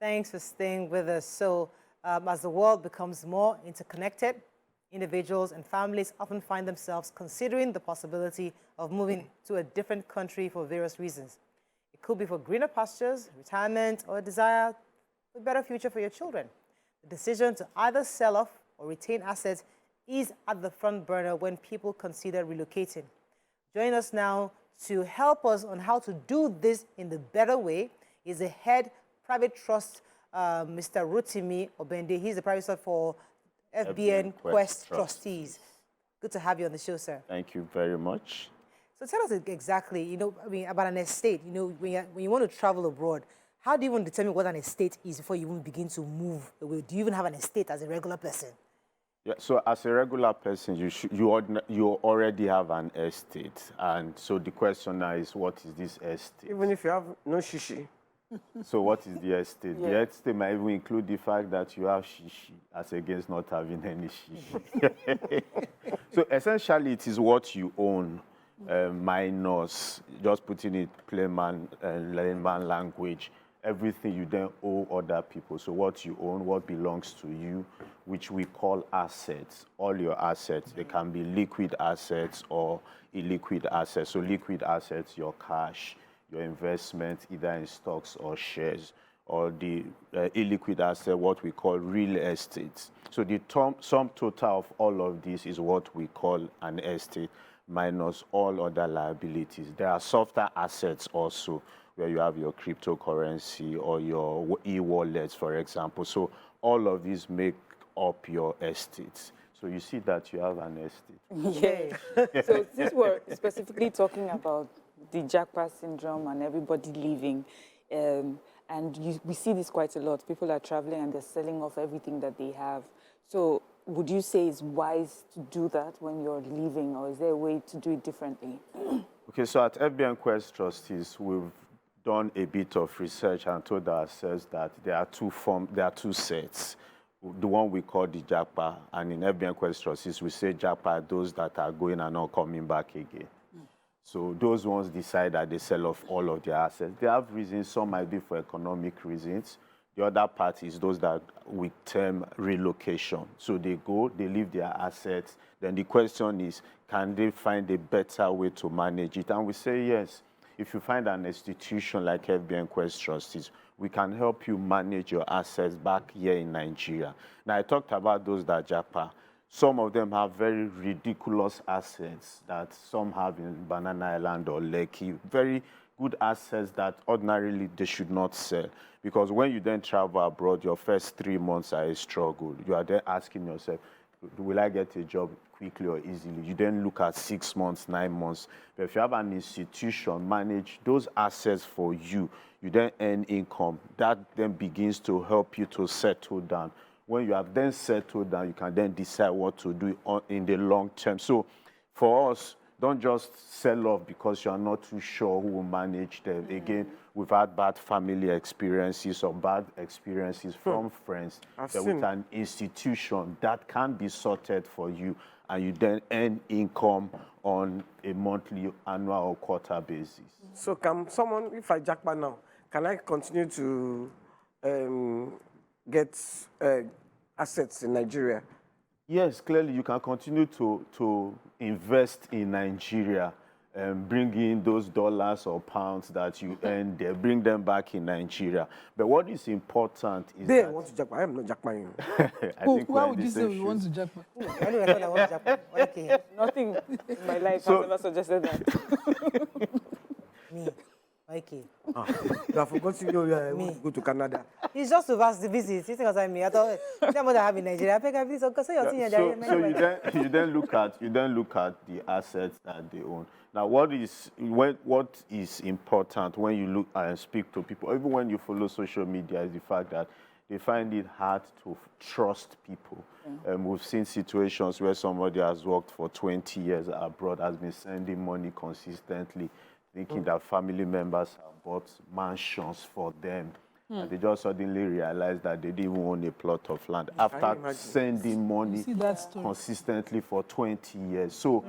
Thanks for staying with us. So, as the world becomes more interconnected, individuals and families often find themselves considering the possibility of moving to a different country for various reasons. It could be for greener pastures, retirement, or a desire for a better future for your children. The decision to either sell off or retain assets is at the front burner when people consider relocating. Join us now to help us on how to do this in the better way is the head private trust, Mr. Rotimi Obende. He's the private trust for FBNQuest Trustees. Good to have you on the show, sir. Thank you very much. So tell us exactly, about an estate. When you want to travel abroad, how do you even determine what an estate is before you even begin to move away? Do you even have an estate as a regular person? Yeah, so as a regular person, you already have an estate. And so the question now is, what is this estate? Even if you have no shishi. So what is the estate? Yeah. The estate might even include the fact that you have shishi as against not having any shishi. So essentially, it is what you own, minus, just putting it plain layman language, everything you then owe other people. So what you own, what belongs to you, which we call assets, all your assets. They can be liquid assets or illiquid assets. So liquid assets, your cash, your investment, either in stocks or shares, or the illiquid asset, what we call real estate. So the sum total of all of this is what we call an estate, minus all other liabilities. There are softer assets also, where you have your cryptocurrency or your e-wallets, for example. So all of these make up your estates. So you see that you have an estate. Yeah. So since we're specifically talking about the JAPA syndrome and everybody leaving, we see this quite a lot. People are traveling and they're selling off everything that they have. So would you say it's wise to do that when you're leaving, or is there a way to do it differently? Okay, so at FBNQuest Trustees, we've done a bit of research and told ourselves that there are two sets. The one we call the JAPA, and in FBNQuest Trustees, we say JAPA are those that are going and not coming back again. So those ones decide that they sell off all of their assets. They have reasons. Some might be for economic reasons. The other part is those that we term relocation. So they go, they leave their assets. Then the question is, can they find a better way to manage it? And we say yes. If you find an institution like FBNQuest Trustees, we can help you manage your assets back here in Nigeria. Now, I talked about those that JAPA. Some of them have very ridiculous assets that some have in Banana Island or Lekki. Very good assets that ordinarily they should not sell. Because when you then travel abroad, your first 3 months are a struggle. You are then asking yourself, will I get a job quickly or easily? You then look at 6 months, 9 months. But if you have an institution manage those assets for you, you then earn income. That then begins to help you to settle down. When you have then settled down, you can then decide what to do in the long term. So for us, don't just sell off because you are not too sure who will manage them. Again, we've had bad family experiences or bad experiences from friends. But with an institution that can be sorted for you, and you then earn income on a monthly, annual, or quarter basis. So can someone, if I JAPA now, can I continue to get assets in Nigeria? Yes, clearly you can continue to invest in Nigeria and bring in those dollars or pounds that you earn there, bring them back in Nigeria. But what is important is they want to JAPA. I am not JAPA. Why would you say we want to JAPA? I want to JAPA. Okay. Nothing in my life has ever suggested that. Me. Okay. You have forgotten you want to go to Canada. It's just to visit. You think I me? I thought that what I have in Nigeria. I think I visit because you then look at the assets that they own. Now, what is important when you look and speak to people, even when you follow social media, is the fact that they find it hard to trust people. We've seen situations where somebody has worked for 20 years abroad, has been sending money consistently, thinking that family members have bought mansions for them. And they just suddenly realize that they didn't even own a plot of land after sending money consistently for 20 years. So,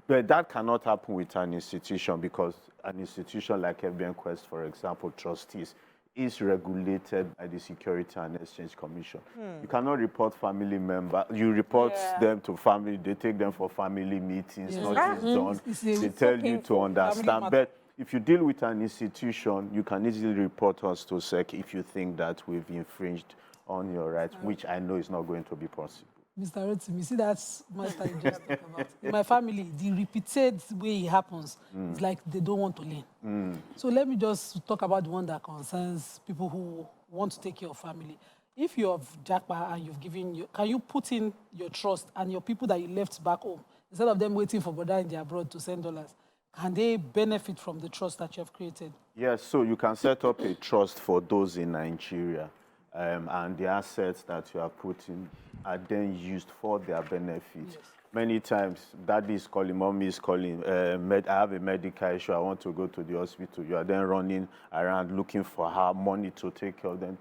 but that cannot happen with an institution, because an institution like FBNQuest, for example, Trustees, is regulated by the Security and Exchange Commission. You cannot report family member. You report them to family. They take them for family meetings. Nothing is done. They tell you to understand. But if you deal with an institution, you can easily report us to SEC if you think that we've infringed on your rights, which I know is not going to be possible. Mr. Rotimi, you see that's my style just talk about. In my family, the repeated way it happens is like they don't want to learn. So let me just talk about the one that concerns people who want to take care of family. If you have JAPA and you've given, can you put in your trust and your people that you left back home, instead of them waiting for brother in the abroad to send dollars, can they benefit from the trust that you have created? Yes, so you can set up a trust for those in Nigeria. And the assets that you are putting are then used for their benefit. Yes. Many times, daddy is calling, mommy is calling, I have a medical issue, I want to go to the hospital. You are then running around looking for her money to take care of them.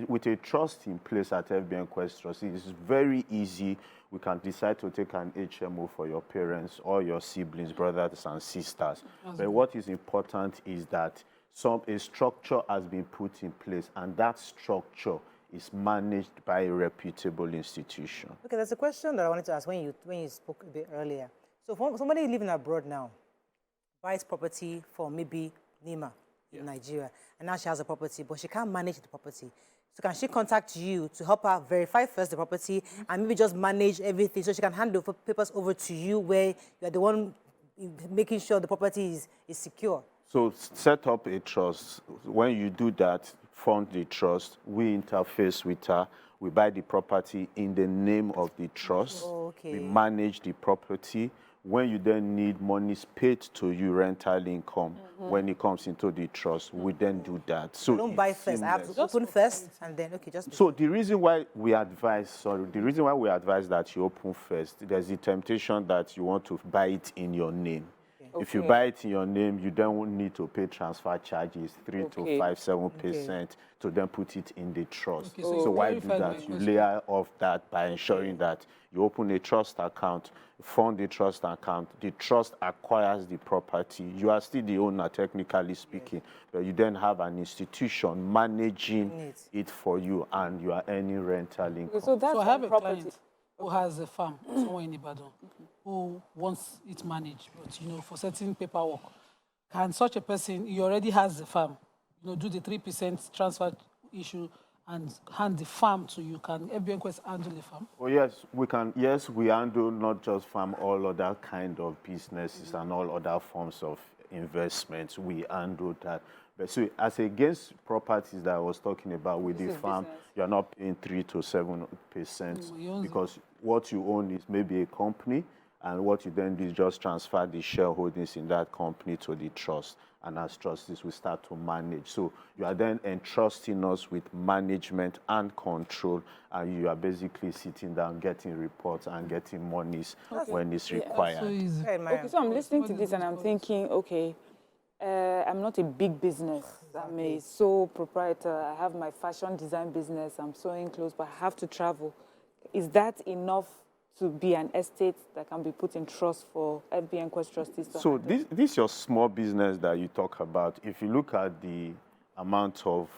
With a trust in place at FBNQuest Trustees, it's very easy. We can decide to take an HMO for your parents or your siblings, brothers and sisters. But what is important is that a structure has been put in place, and that structure is managed by a reputable institution. Okay, there's a question that I wanted to ask when you spoke a bit earlier. So for somebody living abroad now, buys property for maybe Nima in Nigeria, and now she has a property, but she can't manage the property. So can she contact you to help her verify first the property and maybe just manage everything so she can hand the papers over to you where you're the one making sure the property is secure? So set up a trust. When you do that, fund the trust, we interface with her, we buy the property in the name of the trust, we manage the property. When you then need monies paid to you, rental income, when it comes into the trust, we then do that. So don't buy first, I have to open first and then, just... So the reason why we advise that you open first, there's the temptation that you want to buy it in your name. If you buy it in your name, you don't need to pay transfer charges, 3 to 7% to then put it in the trust. So why do that? You layer off that by ensuring that you open a trust account, fund the trust account, the trust acquires the property. You are still the owner, technically speaking, but you then have an institution managing it for you, and you are earning rental income. So I have a client who has a farm somewhere in Ibadan, who wants it managed, but for certain paperwork. Can such a person, he already has the farm, do the 3% transfer issue and hand the farm to you? Can FBNQuest handle the farm? Oh yes, we can. Yes, we handle not just farm, all other kind of businesses and all other forms of investments. We handle that. But so as against properties that I was talking about with the farm, you're not paying 3 to 7% because what you own is maybe a company, and what you then do is just transfer the shareholdings in that company to the trust. And as trustees, we start to manage. So you are then entrusting us with management and control, and you are basically sitting down, getting reports and getting monies when it's required. So I'm listening to this and I'm thinking, I'm not a big business. I'm a sole proprietor. I have my fashion design business. I'm sewing clothes, but I have to travel. Is that enough to be an estate that can be put in trust for FBNQuest Trustees? So this is your small business that you talk about. If you look at the amount of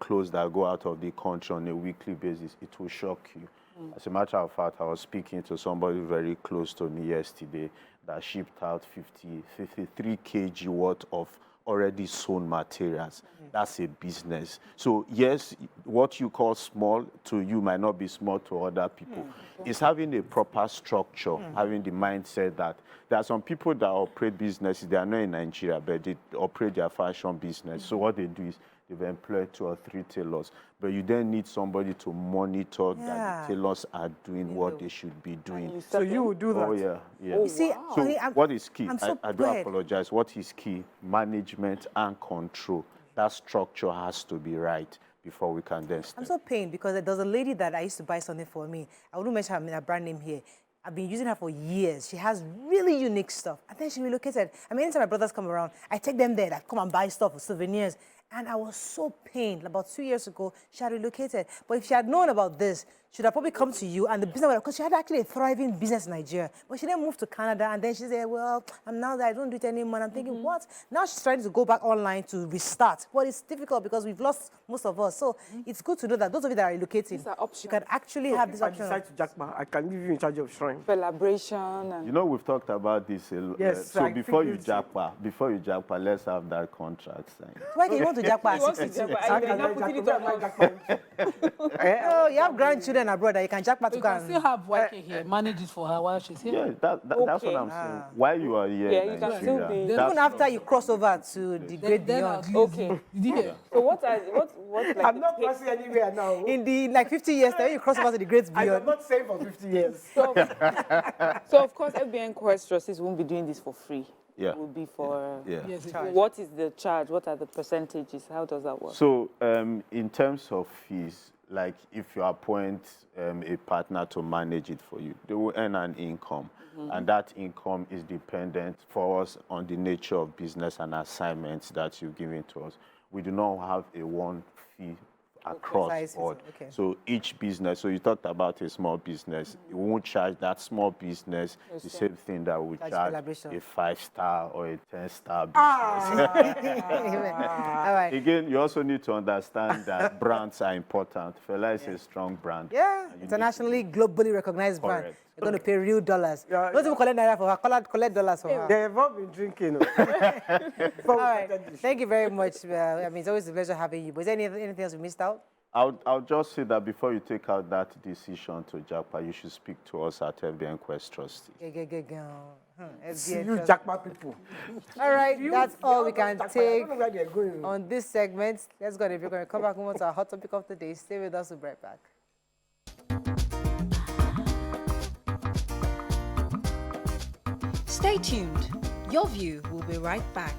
clothes that go out of the country on a weekly basis, it will shock you. As a matter of fact, I was speaking to somebody very close to me yesterday that shipped out 53 kg worth of already sewn materials. That's a business. So yes, what you call small to you might not be small to other people. It's having a proper structure, having the mindset that there are some people that operate businesses, they are not in Nigeria, but they operate their fashion business. So what they do is they've employed 2 or 3 tailors, but you then need somebody to monitor that the tailors are doing what they should be doing. So you would do that? Oh, yeah. You see, so what is key? I do apologize. What is key? Management and control. That structure has to be right before we can then step. I'm so pained because there's a lady that I used to buy something for me. I wouldn't mention her brand name here. I've been using her for years. She has really unique stuff. And then she relocated. I mean, anytime my brothers come around, I take them there, like, come and buy stuff, souvenirs. And I was so pained. About 2 years ago, she had relocated. But if she had known about this, she would have probably come to you and the business, because she had actually a thriving business in Nigeria. But she then moved to Canada, and then she said, well, I'm now that I don't do it anymore. And I'm thinking, what? Now she's trying to go back online to restart. But it's difficult because we've lost most of us. So it's good to know that those of you that are relocating, These are options. you can actually have this If I option. decide to JAPA, I can leave you in charge of shrine. Celebration and You know, we've talked about this a lot. Yes, So I before you figured JAPA, let's have that contract signed. Why do you want to JAPA? He wants to jump, and they're not putting it on us. No, you have grandchildren abroad that you can JAPA to You go can and... still have YK here, manage it for her while she's here. Yeah, that's what Okay. I'm saying. While you are here Yeah, in you can still Nigeria, be- that's Even after you cross over to the great Then beyond. at least, Okay. Did you hear? So what like I'm the not case- passing anywhere now. In the like 50 years, then you cross over to the great I am beyond. not saying for 50 years. So of course, FBNQuest Trustees won't be doing this for free. Yeah. It will be for. yeah. Yes, it So is. what is the charge? What are the percentages? How does that work? So in terms of fees, like if you appoint a partner to manage it for you, they will earn an income. And that income is dependent for us on the nature of business and assignments that you've given to us. We do not have a one fee across Size, board. okay. So each business, so you talked about a small business, you won't charge that small business the same thing that we Charge charge collaboration. a 5-star or a 10-star business. All right. Again, you also need to understand that brands are important. Fela is a strong brand. Yeah, And you need internationally, globally recognized brand. Correct. You're going to pay real dollars. Yeah, Don't even collect naira for her. Collect dollars for her. They have all been drinking. All right. Thank you very much. I mean, it's always a pleasure having you. But is there anything else we missed out? I'll just say that before you take out that decision to JAPA, you should speak to us at FBNQuest Trustees. See FBN you Trust- JAPA people. All right, that's all we can I take don't know where they're going. on this segment. Let's go. If you're going to come back, move on to our hot topic of the day. Stay with us. We'll be right back. Stay tuned. Your View will be right back.